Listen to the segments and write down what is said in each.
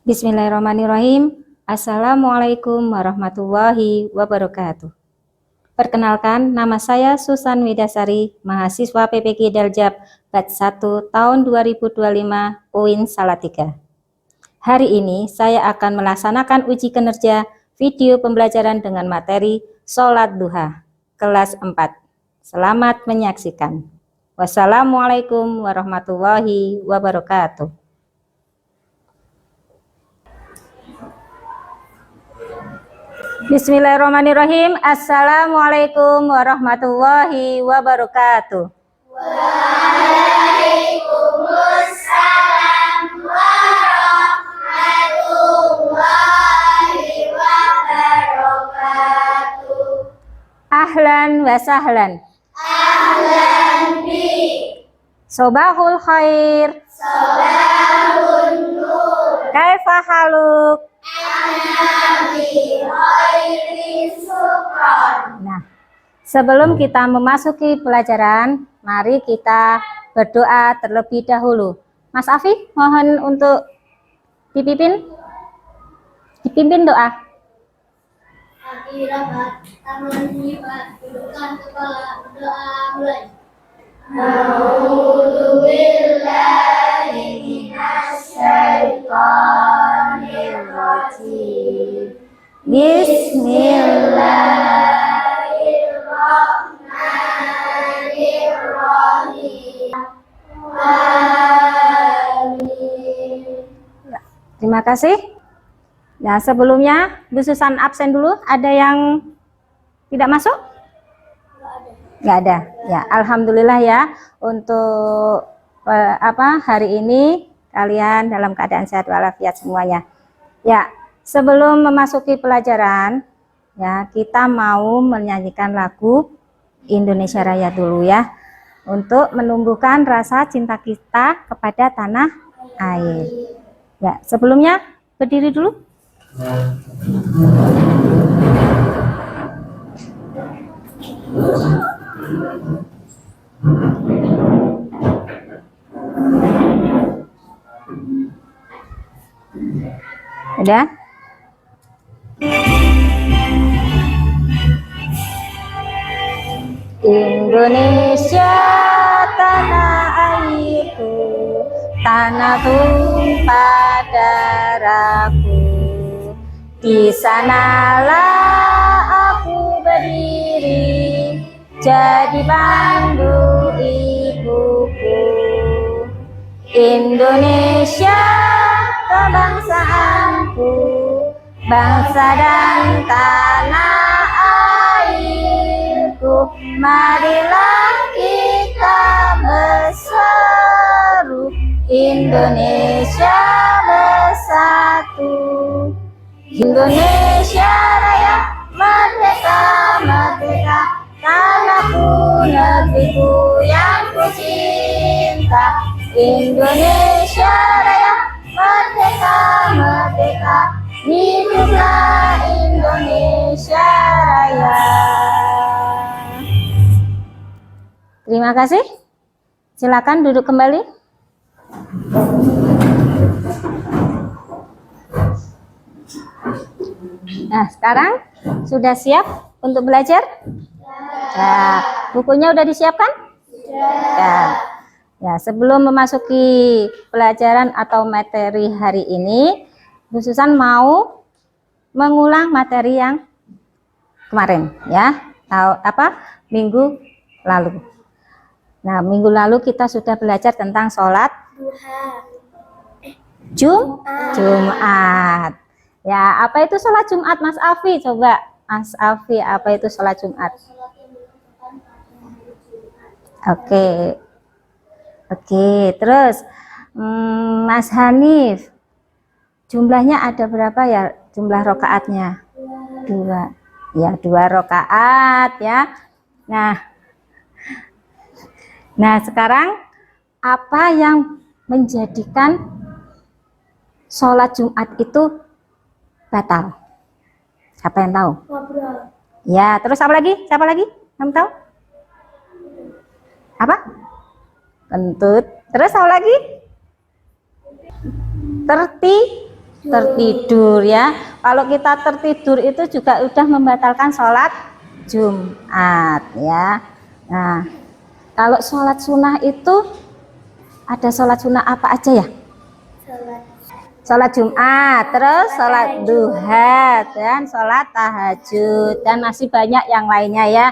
Bismillahirrahmanirrahim. Assalamualaikum warahmatullahi wabarakatuh. Perkenalkan, nama saya Susan Widasari, mahasiswa PPG Daljab Batch 1 tahun 2025 UIN Salatiga. Hari ini saya akan melaksanakan uji kinerja video pembelajaran dengan materi Sholat Duha, kelas 4. Selamat menyaksikan. Wassalamualaikum warahmatullahi wabarakatuh. Bismillahirrahmanirrahim. Assalamualaikum warahmatullahi wabarakatuh. Waalaikumsalam warahmatullahi wabarakatuh. Ahlan wa sahlan. Ahlan bi. Sobahul khair. Sobahun nur. Kaifa haluk? Nabi khairi syukran. Nah, sebelum kita memasuki pelajaran, mari kita berdoa terlebih dahulu. Mas Afif, mohon untuk dipimpin doa. Rabat, tangan nyibat, dudukkan kepala, doa mulai. A'udzu billahi minasy syaithanir rajim. Bismillahirrahmanirrahim. Amin. Terima kasih. Nah, sebelumnya Bu Susan absen dulu. Ada yang tidak masuk? Nggak ada. Ya, alhamdulillah ya. Untuk hari ini kalian dalam keadaan sehat walafiat semuanya. Ya, sebelum memasuki pelajaran, ya kita mau menyanyikan lagu Indonesia Raya dulu ya, untuk menumbuhkan rasa cinta kita kepada tanah air. Ya, sebelumnya berdiri dulu. Udah? Indonesia tanah airku, tanah tumpah darahku. Di sanalah aku berdiri, jadi pandu ibuku. Indonesia kebangsaanku, bangsa dan tanah airku. Marilah kita berseru, Indonesia bersatu. Indonesia Raya merdeka, merdeka, tanahku, negeriku yang ku cinta. Indonesia Raya merdeka, merdeka, hiduplah Indonesia Raya. Terima kasih. Silakan duduk kembali. Nah, sekarang sudah siap untuk belajar? Ya. Bukunya udah disiapkan? Ya. Ya, sebelum memasuki pelajaran atau materi hari ini, Bu Susan mau mengulang materi yang kemarin ya. Minggu lalu. Nah, minggu lalu kita sudah belajar tentang sholat Jumat. Ya, apa itu sholat Jumat, Mas Afi? Coba, Mas Afi, apa itu sholat Jumat? Oke, terus Mas Hanif, jumlahnya ada berapa ya jumlah rokaatnya? 2. Ya, 2 rokaat ya. Nah, sekarang apa yang menjadikan sholat Jumat itu batal? Siapa yang tahu? Ngobrol. Ya, terus apa lagi? Siapa lagi? Kamu tahu? Apa? Kentut. Terus apa lagi? tertidur ya. Kalau kita tertidur itu juga udah membatalkan sholat Jumat ya. Nah, kalau sholat sunnah itu ada sholat sunnah apa aja ya? Sholat Jumat, terus sholat duha, dan sholat tahajud, dan masih banyak yang lainnya ya.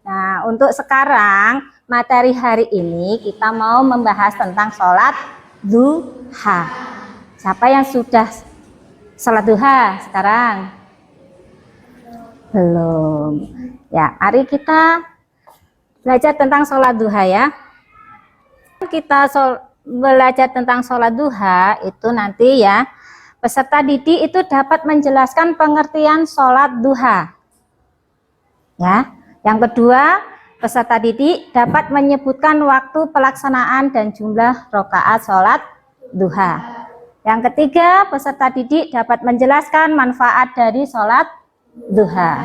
Nah, untuk sekarang materi hari ini kita mau membahas tentang sholat duha. Siapa yang sudah sholat duha sekarang? Belum. Ya, mari kita belajar tentang sholat duha ya. Kita belajar tentang sholat duha itu nanti ya, peserta didik itu dapat menjelaskan pengertian sholat duha ya. Yang kedua, peserta didik dapat menyebutkan waktu pelaksanaan dan jumlah rakaat sholat duha. Yang ketiga, peserta didik dapat menjelaskan manfaat dari sholat duha.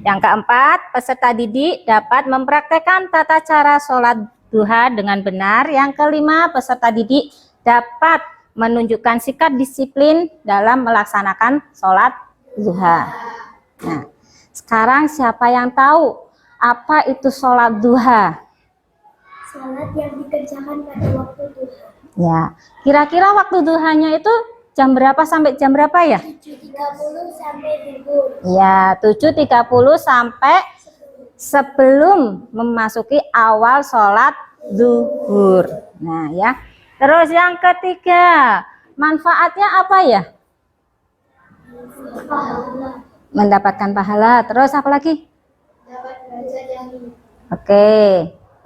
Yang keempat, peserta didik dapat mempraktekkan tata cara sholat duha dengan benar. Yang kelima, peserta didik dapat menunjukkan sikap disiplin dalam melaksanakan sholat duha. Nah, sekarang siapa yang tahu apa itu sholat duha? Sholat yang dikerjakan pada waktu duha. Ya, kira-kira waktu duhanya itu jam berapa sampai jam berapa ya? 7.30 sampai zuhur. Ya, 7.30 sampai sebelum memasuki awal sholat zuhur. Nah ya, terus yang ketiga, manfaatnya apa ya? Pahala. Mendapatkan pahala. Terus apa lagi? Dapat derajat yang tinggi. Oke,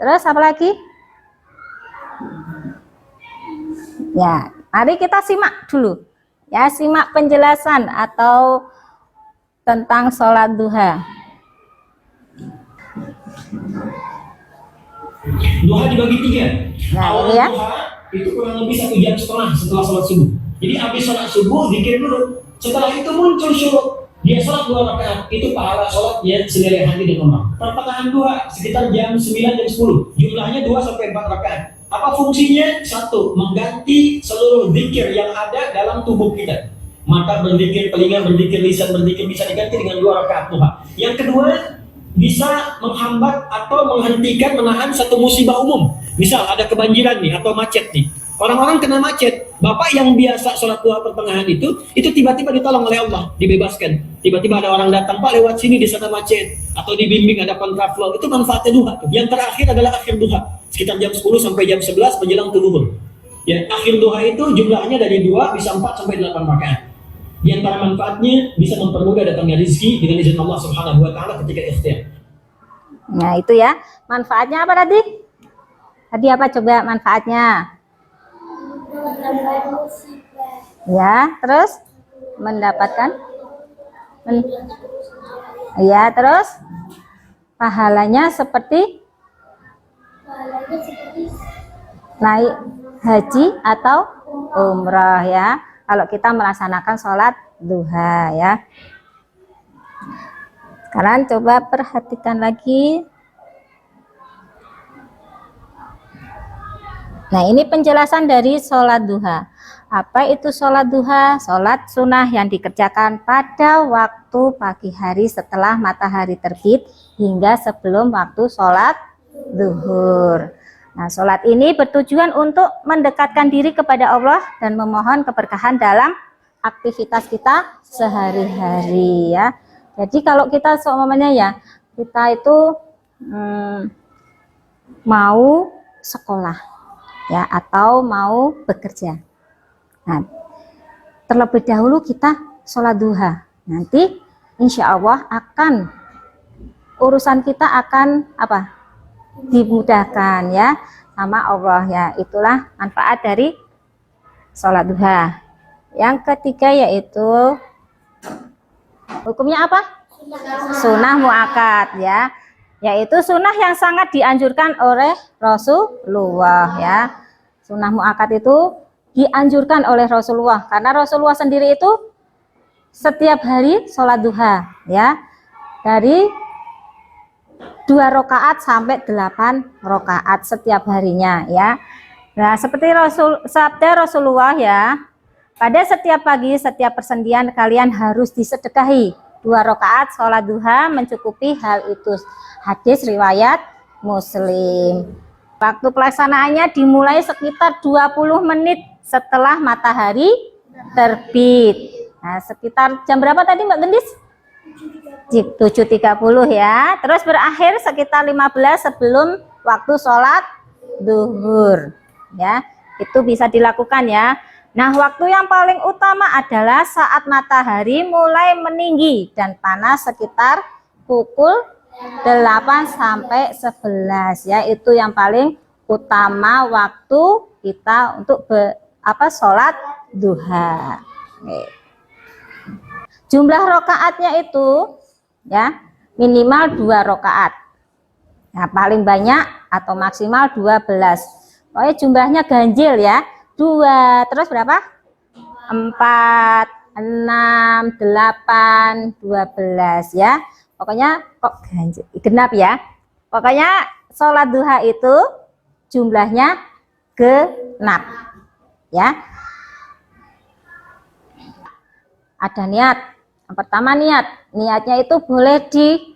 terus apa lagi? Ya, mari kita simak dulu ya, simak penjelasan atau tentang sholat duha. Duha dibagi 3. Nah, Awal ini ya. duha itu kurang lebih 1 jam setengah setelah sholat subuh. Jadi habis sholat subuh zikir dulu. Setelah itu muncul syuruk. Dia sholat 2 rakaat. Itu pahala sholatnya senilai hati dan umrah. Pertengahan duha sekitar jam 9 jam 10. Jumlahnya 2 sampai 4 rakaat. Apa fungsinya? 1. Mengganti seluruh zikir yang ada dalam tubuh kita. Mata berzikir, telinga berzikir, lisan berzikir bisa diganti dengan 2 rakaat duha. Yang kedua, bisa menghambat atau menghentikan, menahan satu musibah umum. Misal ada kebanjiran nih atau macet nih. Orang-orang kena macet. Bapak yang biasa sholat duha pertengahan itu tiba-tiba ditolong oleh Allah, dibebaskan. Tiba-tiba ada orang datang, Pak lewat sini di sana macet. Atau dibimbing ada kontraflow. Itu manfaatnya duha. Yang terakhir adalah akhir duha. Sekitar jam 10 sampai jam 11 menjelang zuhur. Ya, akhir duha itu jumlahnya dari 2 bisa 4 sampai 8 rakaat. Di antara manfaatnya bisa mempermudah datangnya rezeki dengan izin Allah Subhanahu wa taala ketika ikhtiar. Nah, itu ya. Manfaatnya apa tadi? Tadi apa coba manfaatnya? Menambah musibah. Ya, terus mendapatkan ya, terus pahalanya seperti Pahalanya seperti naik haji atau umrah ya, kalau kita melaksanakan sholat duha ya. Sekarang coba perhatikan lagi. Nah, ini penjelasan dari sholat duha. Apa itu sholat duha? Sholat sunnah yang dikerjakan pada waktu pagi hari setelah matahari terbit hingga sebelum waktu sholat zuhur. Nah, sholat ini bertujuan untuk mendekatkan diri kepada Allah dan memohon keberkahan dalam aktivitas kita sehari-hari ya. Jadi kalau kita seumpamanya ya, kita itu mau sekolah ya atau mau bekerja. Nah, terlebih dahulu kita sholat duha. Nanti insya Allah akan urusan kita akan apa? Dimudahkan ya sama Allah ya. Itulah manfaat dari sholat duha. Yang ketiga yaitu hukumnya apa? Sunnah muakkad ya, yaitu sunnah yang sangat dianjurkan oleh Rasulullah ya. Sunnah muakkad itu dianjurkan oleh Rasulullah karena Rasulullah sendiri itu setiap hari sholat duha ya, dari 2 rakaat sampai 8 rakaat setiap harinya ya. Nah, seperti sabda Rasulullah ya, Pada setiap pagi, setiap persendian kalian harus disedekahi. 2 rakaat sholat duha mencukupi hal itu. Hadis riwayat Muslim. Waktu pelaksanaannya dimulai sekitar 20 menit setelah matahari terbit. Nah, sekitar jam berapa tadi Mbak Gendis? 7.30 ya. Terus berakhir sekitar 15 sebelum waktu sholat duhur. Ya, itu bisa dilakukan ya. Nah, waktu yang paling utama adalah saat matahari mulai meninggi dan panas sekitar pukul 8 sampai 11 ya. Itu yang paling utama waktu kita untuk sholat duha. Oke. Jumlah rokaatnya itu ya minimal 2 rokaat. Nah, paling banyak atau maksimal 12. Pokoknya jumlahnya ganjil ya. 2, terus berapa? 4, 6, 8, 12 ya. Pokoknya kok ganjil, genap ya. Pokoknya sholat duha itu jumlahnya genap ya. Ada niat. Yang pertama niatnya itu boleh di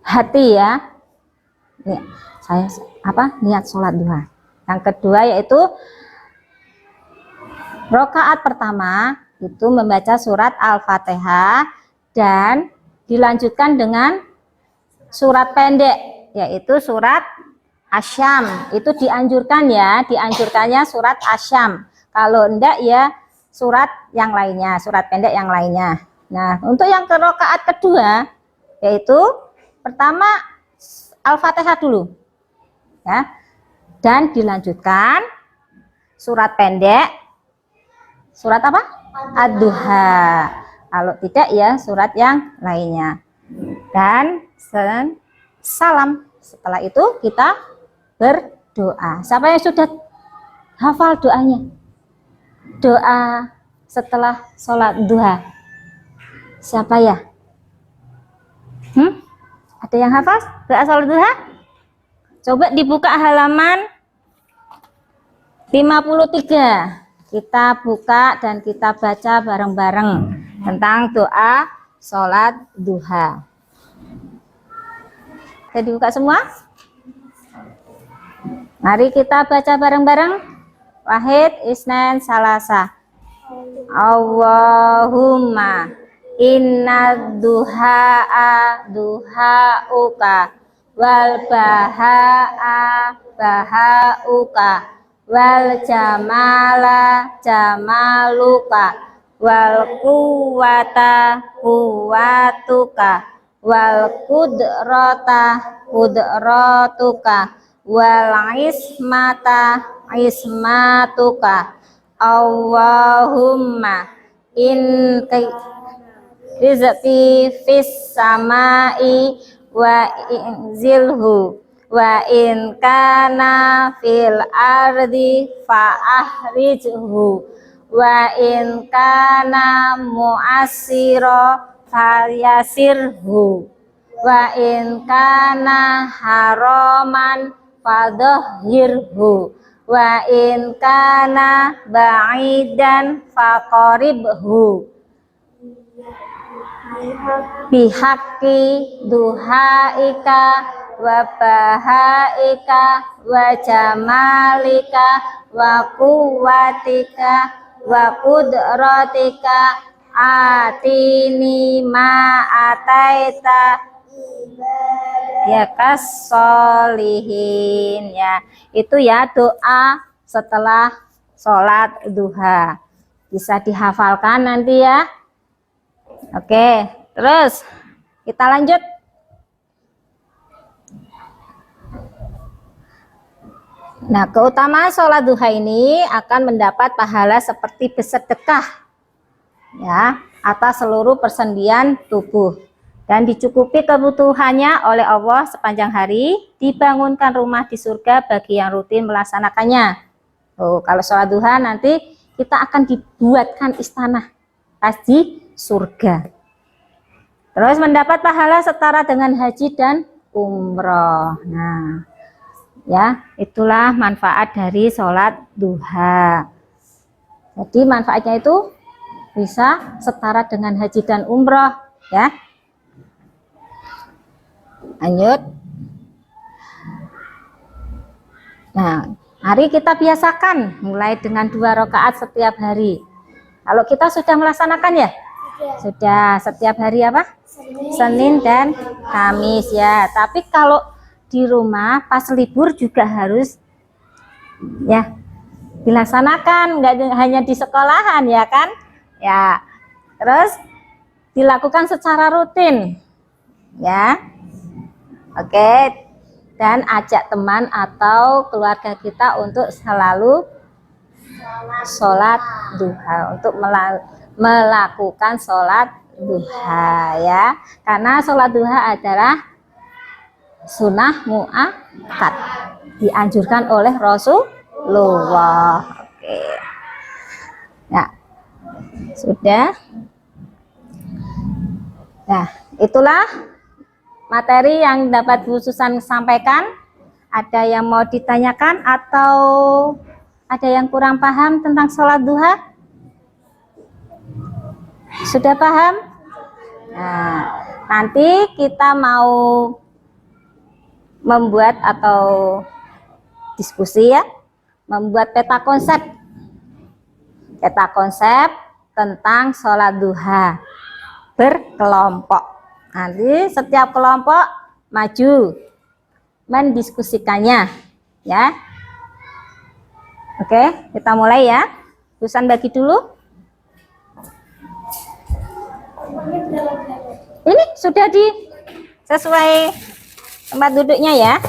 hati ya. Nih, niat sholat duha. Yang kedua yaitu rakaat pertama itu membaca surat Al-Fatihah dan dilanjutkan dengan surat pendek yaitu surat Asyam. Itu dianjurkan ya, dianjurkannya surat Asyam. Kalau enggak ya surat yang lainnya, surat pendek yang lainnya. Nah, untuk yang ke rakaat kedua yaitu pertama Al-Fatihah dulu. Ya. Dan dilanjutkan surat pendek, surat apa? Ad-Duha. Kalau tidak ya surat yang lainnya. Dan salam. Setelah itu kita berdoa. Siapa yang sudah hafal doanya? Doa setelah sholat duha. Siapa ya? Ada yang hafal doa sholat duha? Coba dibuka halaman 53. Kita buka dan kita baca bareng-bareng tentang doa sholat duha. Sudah dibuka semua? Mari kita baca bareng-bareng. Wahid, Isnan, Salasa. Allahumma inna duha'a duha'uka wal baha'a baha'uka wal jamala jamaluka wal quwwata quwwatuka wal qudrata qudratuka wal ismata ismatuka. Allahumma in rizqi fis samai wa inzilhu wa in kana fil ardi fa ahrijhu wa in kana mu'assira falyasirhu wa in kana haraman fadhhirhu wa in kana ba'idan faqaribhu bihaqqi duhaika wa bahaika wa jamalika wa quwwatika wa qudratika atini ma ataita ya kasolihin ya. Itu ya doa setelah sholat duha, bisa dihafalkan nanti ya. Oke, terus kita lanjut. Nah, keutamaan sholat duha ini akan mendapat pahala seperti bersedekah ya atas seluruh persendian tubuh dan dicukupi kebutuhannya oleh Allah sepanjang hari, dibangunkan rumah di surga bagi yang rutin melaksanakannya. Kalau sholat duha nanti kita akan dibuatkan istana di surga. Terus mendapat pahala setara dengan haji dan umroh. Nah, ya itulah manfaat dari sholat duha. Jadi manfaatnya itu bisa setara dengan haji dan umroh ya. Lanjut. Nah, mari kita biasakan mulai dengan 2 rakaat setiap hari. Kalau kita sudah melaksanakan ya? Sudah setiap hari apa? Senin dan Kamis ya. Tapi kalau di rumah pas libur juga harus ya dilaksanakan, nggak hanya di sekolahan ya kan? Ya. Terus dilakukan secara rutin. Ya. Oke. Dan ajak teman atau keluarga kita untuk selalu sholat duha, untuk melakukan sholat duha ya, karena sholat duha adalah sunnah muakkad, dianjurkan oleh Rasulullah. Oke ya, sudah. Nah, itulah materi yang dapat Bu Susan sampaikan. Ada yang mau ditanyakan atau ada yang kurang paham tentang sholat duha? Sudah paham? Nah, nanti kita mau membuat atau diskusi ya, membuat peta konsep tentang sholat duha berkelompok. Nanti setiap kelompok maju mendiskusikannya ya. Oke, kita mulai ya. Susan bagi dulu. Ini sudah sesuai tempat duduknya ya.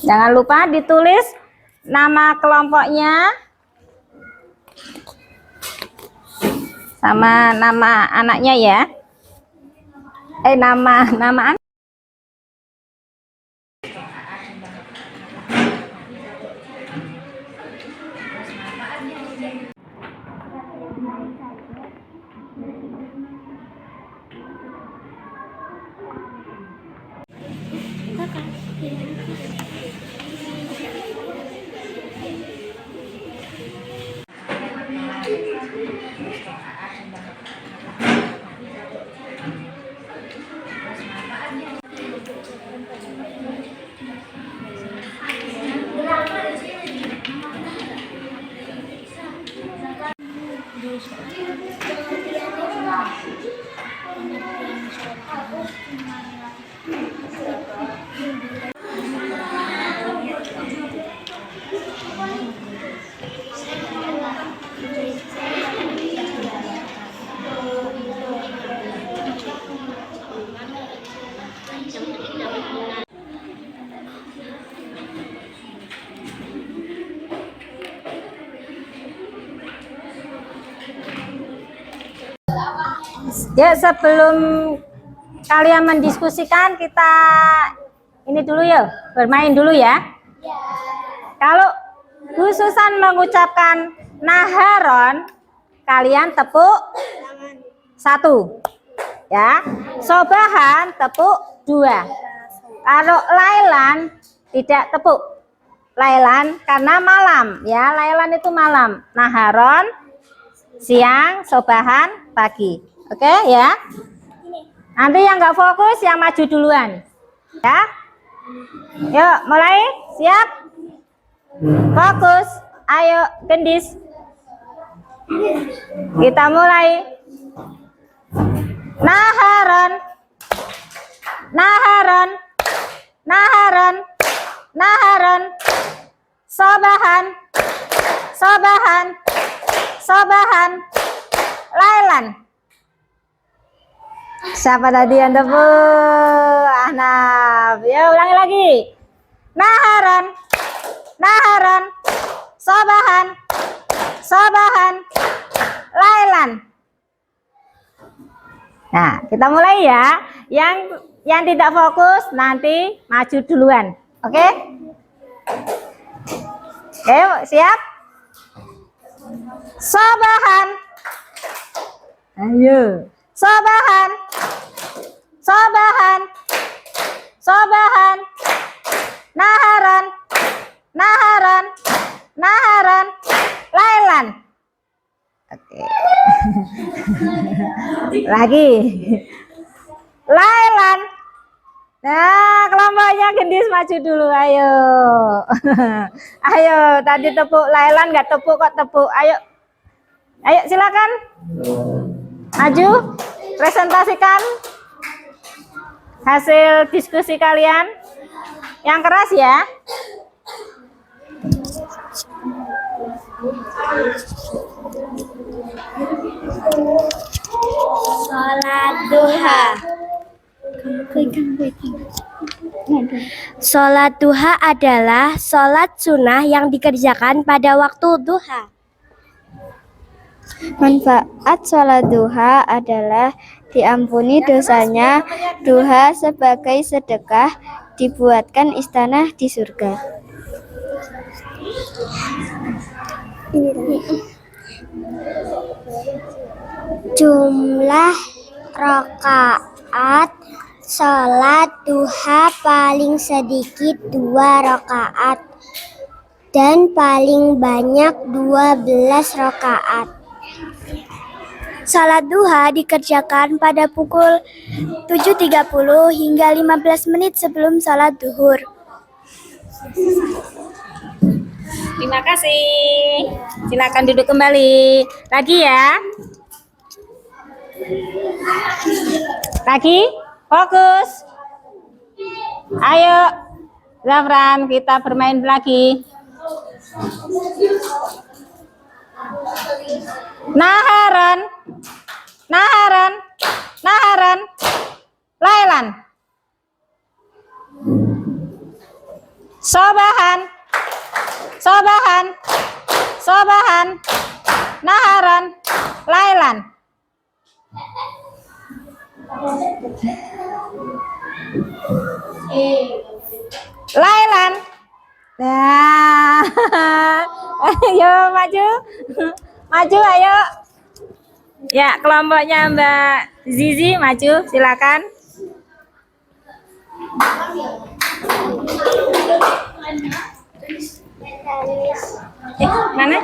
Jangan lupa ditulis nama kelompoknya sama nama anaknya ya. Nama anak. Ya, sebelum kalian mendiskusikan, kita ini dulu ya, bermain dulu ya. Kalau Bu Susan mengucapkan naharon, kalian tepuk 1 ya. Sobahan tepuk 2. Kalau lailan tidak tepuk lailan karena malam ya. Lailan itu malam, naharon siang, sobahan pagi. Oke ya. Nanti yang nggak fokus yang maju duluan ya. Yuk mulai, siap, fokus, ayo gendis, kita mulai. Naharon, naharon, naharon, naharon, sobahan, sobahan, sobahan, lailan. Siapa tadi yang tepuk? Ahnaf. Ya, ulangi lagi. Naharon, naharon, sobahan, sobahan, lailan. Nah, kita mulai ya. Yang yang tidak fokus nanti maju duluan. Oke? Ayo, siap? Sobahan. Ayo. Sobahan. Sobahan. Sobahan. Naharan. Naharan. Naharan. Lailan. Oke. Lagi. Lailan. Nah, kelompoknya gendis maju dulu, ayo. Ayo, tadi tepuk Lailan nggak tepuk kok tepuk. Ayo. Ayo silakan. Maju. Presentasikan hasil diskusi kalian. Yang keras ya. Sholat duha. Sholat duha adalah sholat sunnah yang dikerjakan pada waktu duha. Manfaat sholat duha adalah diampuni dosanya. Duha sebagai sedekah, dibuatkan istana di surga. Jumlah rakaat sholat duha paling sedikit 2 rakaat dan paling banyak 12 rakaat. Sholat duha dikerjakan pada pukul 7.30 hingga 15 menit sebelum sholat duhur. Terima kasih. Silakan duduk kembali. Lagi ya. Lagi. Fokus. Ayo. Zafran, kita bermain lagi. Naharan. Naharan. Naharan. Lailan. Sobahan. Sobahan. Sobahan. Naharan. Lailan. Lailan. Nah. Ayo maju. Maju ayo. Ya, kelompoknya Mbak Zizi maju, silakan. Mana?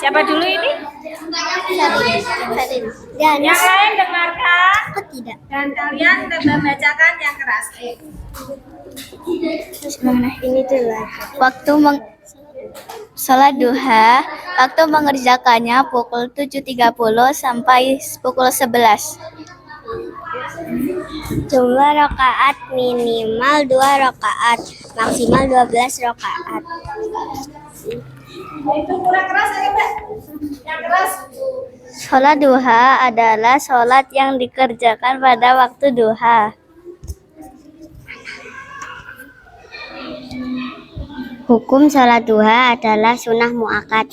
Siapa dulu ini? Yang lain dengarkan. Tidak. Dan kalian membacakan yang keras. Ini dulu. Sholat duha, waktu mengerjakannya pukul 7.30 sampai pukul 11. Jumlah rakaat minimal 2 rakaat, maksimal 12 rakaat. Itu kurang keras ya, Mbak? Yang keras. Sholat duha adalah sholat yang dikerjakan pada waktu duha. Hukum sholat duha adalah sunnah muakkad.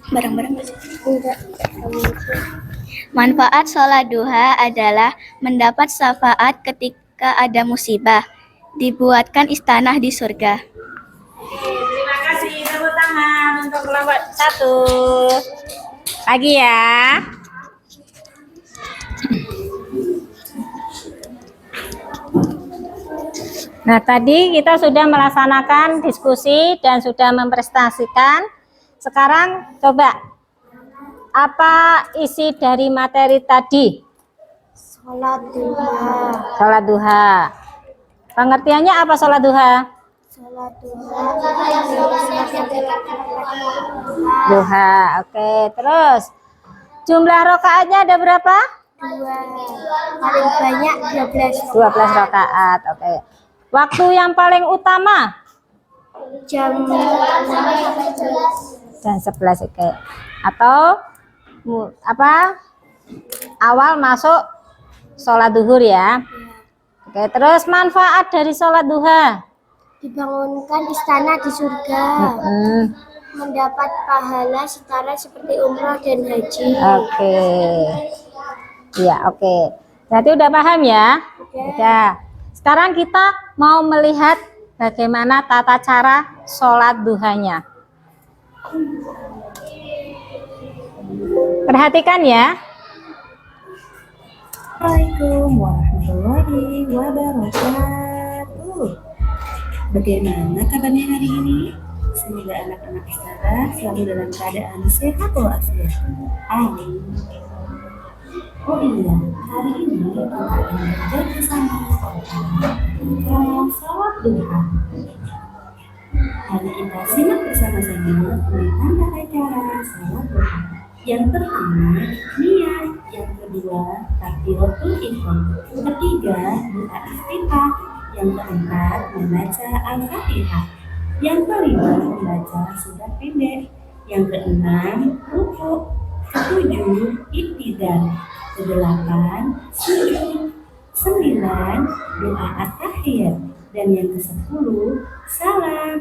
Barang-barang. Manfaat sholat duha adalah mendapat syafaat ketika ada musibah, dibuatkan istana di surga. Terima kasih, tepuk tangan untuk kelompok 1. Lagi ya. Nah, tadi kita sudah melaksanakan diskusi dan sudah mempresentasikan. Sekarang coba, apa isi dari materi tadi? Sholat duha. Sholat duha. Pengertiannya apa sholat duha? Sholat duha. Duha, oke. Terus, jumlah rakaatnya ada berapa? 2. Paling banyak 12. 12 rakaat, oke. Waktu yang paling utama? Jam 11, oke. Atau apa? Awal masuk sholat duhur ya. Oke, terus manfaat dari sholat duha? dibangunkan istana di surga. mendapat pahala setara seperti umrah dan haji. Oke. Iya, oke. Berarti udah paham ya? Udah. Sekarang kita mau melihat bagaimana tata cara sholat duhanya. Perhatikan ya. Assalamualaikum warahmatullahi wabarakatuh. Bagaimana kabarnya hari ini? Semoga anak-anak kita selalu dalam keadaan sehat walafiat. Amin. Oh iya, hari ini kita akan belajar bersama tentang sholat duha. Mari kita simak bersama-sama tentang tata cara sholat duha. Yang pertama, niat. Yang kedua, takbiratul ihram. Ketiga, doa iftitah. Yang keempat, membaca Al-Fatihah. Yang kelima, membaca surat pendek. Yang keenam, rukuk. Ketujuh, iktidal. Kedelapan, sujud. 9, doa at-tahiyat. Dan yang ke-10, salam.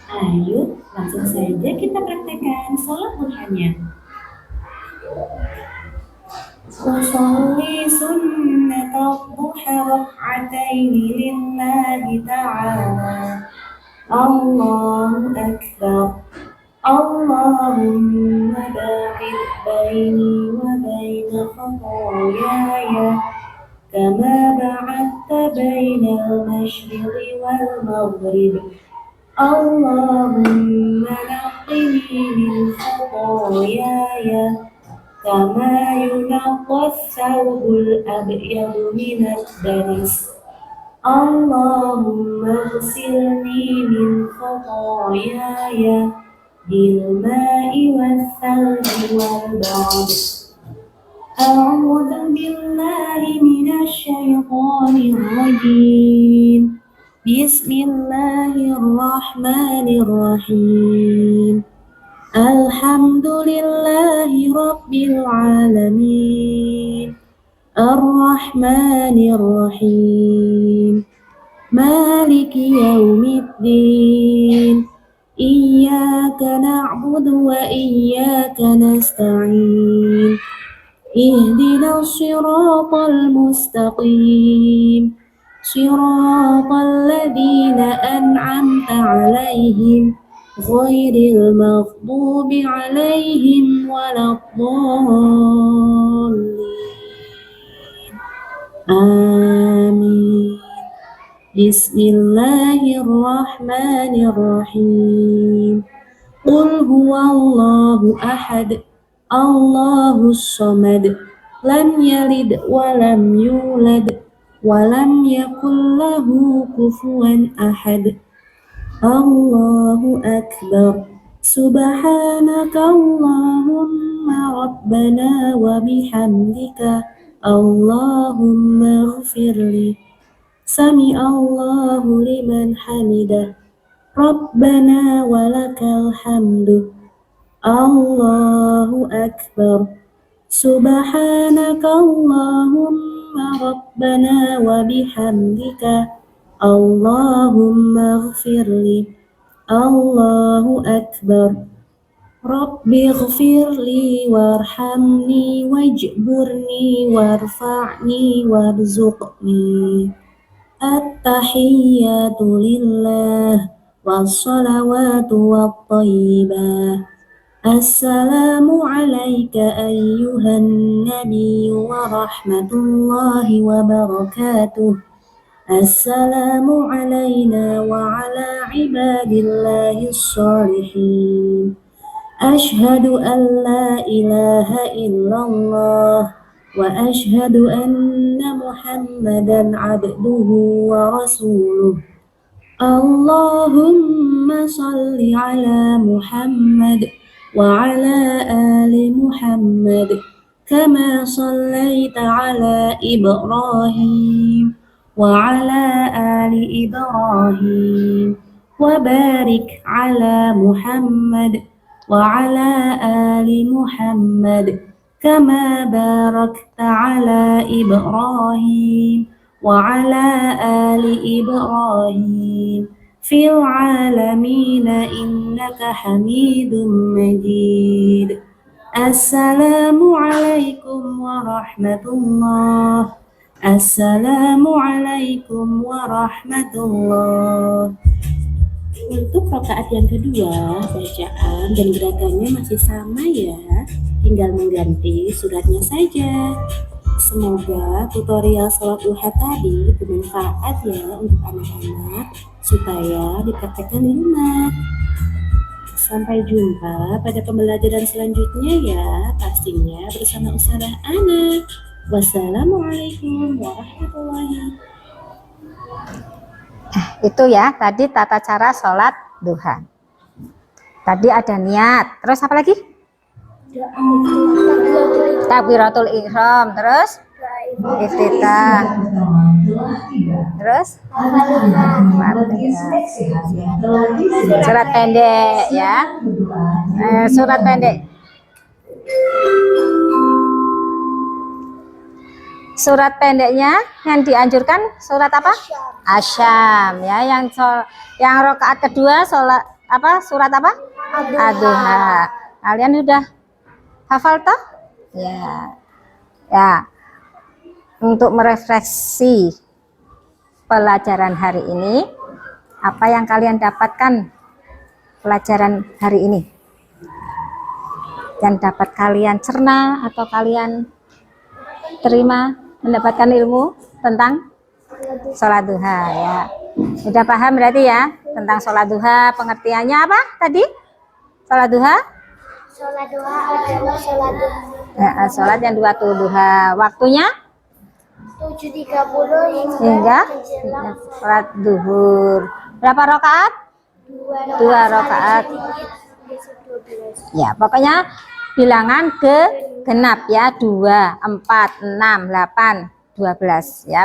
Ayo, langsung saja kita praktekkan sholat duhanya. Usolli sunnat ad-duha rak'ataini lillahi ta'ala. Allahu akbar. Allahumma ba'id baini wa baina khataayaya kama ba'adta baina al-masyriqi wal maghrib. Allahumma naqqini min khataayaya kama yunaqqa ath-thawbul abyadu minad danis. Allahumma ighsilni min khataayaya bil ma'i wath-thalji wal barad. A'udzu billahi minasy syaithanir rajim. Bismillahirrahmanirrahim. Alhamdulillahi rabbil alamin. Ar-Rahmanir-Rahim. Maliki yaumiddin. Iyyaka na'budu wa iyyaka nasta'in. Ihdinas siratal mustaqim. Siratal ladzina an'amta 'alaihim ghairil maghdubi 'alaihim waladdallin. Amin. Bismillahirrahmanirrahim. Qul huwallahu ahad. Allahus samad. Lam yalid wa lam yulad wa lam yakul lahu kufuwan ahad. Allahu akbar. Subhanaka Allahumma rabbana wa bihamdika Allahumma ighfirli. Sami Allahu liman hamidah. Rabbana walakal hamdu. Allahu akbar. Subhanaka Allahumma rabbana wa bihamdika Allahumma ighfirli. Allahu akbar. Rabbi ighfirli warhamni wajburni warfa'ni warzuqni. At-tahiyyatu lillah wassalawatu wattayyibah. Assalamu alayka ayyuhan nabiyyu wa rahmatullahi wa barakatuh. Assalamu alayna wa ala ibadillahis shalihin. Ashhadu an la ilaha illallah wa ashhadu anna Muhammadan abduhu wa rasuluh. Allahumma salli ala Muhammad wa ala ali Muhammad kama sallaita ala Ibrahim wa ala ali Ibrahim wa barik ala Muhammad wa ala ali Muhammad kama barakta ala Ibrahim wa ala ali Ibrahim في العالمين إنك حميد مجيد. السلام عليكم ورحمة الله. السلام عليكم ورحمة الله. Untuk rakaat yang kedua, bacaan dan gerakannya masih sama ya, tinggal mengganti suratnya saja. Semoga tutorial sholat duha tadi bermanfaat ya untuk anak-anak supaya dipraktekkan di rumah. Sampai jumpa pada pembelajaran selanjutnya ya, pastinya bersama Ustazah Ana. Wassalamualaikum warahmatullahi wabarakatuh. Itu ya tadi tata cara sholat duha. Tadi ada niat, terus apa lagi? Takbiratul ihram, terus iftitah, terus surat pendek ya, surat pendek. Surat pendeknya yang dianjurkan surat apa? Asyam ya. Yang rakaat kedua sholat apa? Surat apa? Ad-Duha. Kalian udah hafal toh? Ya. Ya. Untuk merefleksi pelajaran hari ini, apa yang kalian dapatkan pelajaran hari ini? Yang dapat kalian cerna atau kalian terima mendapatkan ilmu tentang sholat duha ya. Sudah paham berarti ya tentang sholat duha, pengertiannya apa tadi? Sholat duha? Sholat duha adalah sholat duha. Ya, sholat yang waktu duha. Waktunya? 7.30 Hingga sholat duhur. Berapa rakaat? 2 rakaat. Ya, pokoknya bilangan genap ya, 2, 4, 6, 8, 12 ya,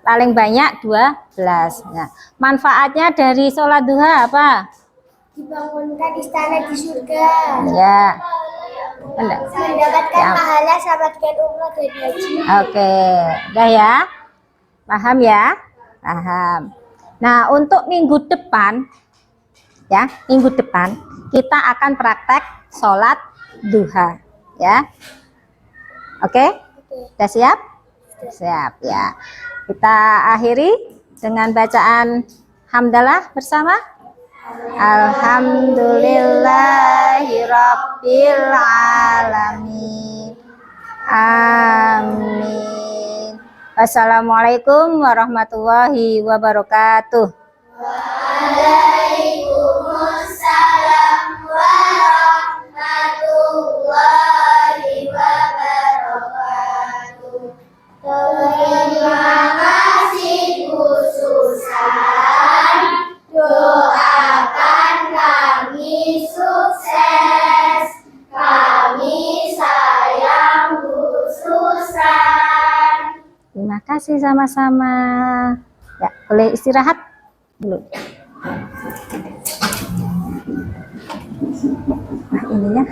paling banyak 12 ya. Manfaatnya dari sholat duha apa? Dibangunkan istana di surga. Ya. Mendapatkan pahala sahabatkan umroh dan haji. Oke, udah ya, paham ya, paham. Nah untuk minggu depan ya, minggu depan kita akan praktek sholat duha ya. Oke, udah siap? Siap ya. Kita akhiri dengan bacaan hamdalah bersama. Alhamdulillahirabbil alamin. Amin. Wassalamualaikum warahmatullahi wabarakatuh. Waalaikumsalam warahmatullahi wabarakatuh. Terima kasih khususan, doakan kami sukses, kami sayang khususan. Terima kasih sama-sama. Ya, boleh istirahat dulu. Nah, ininya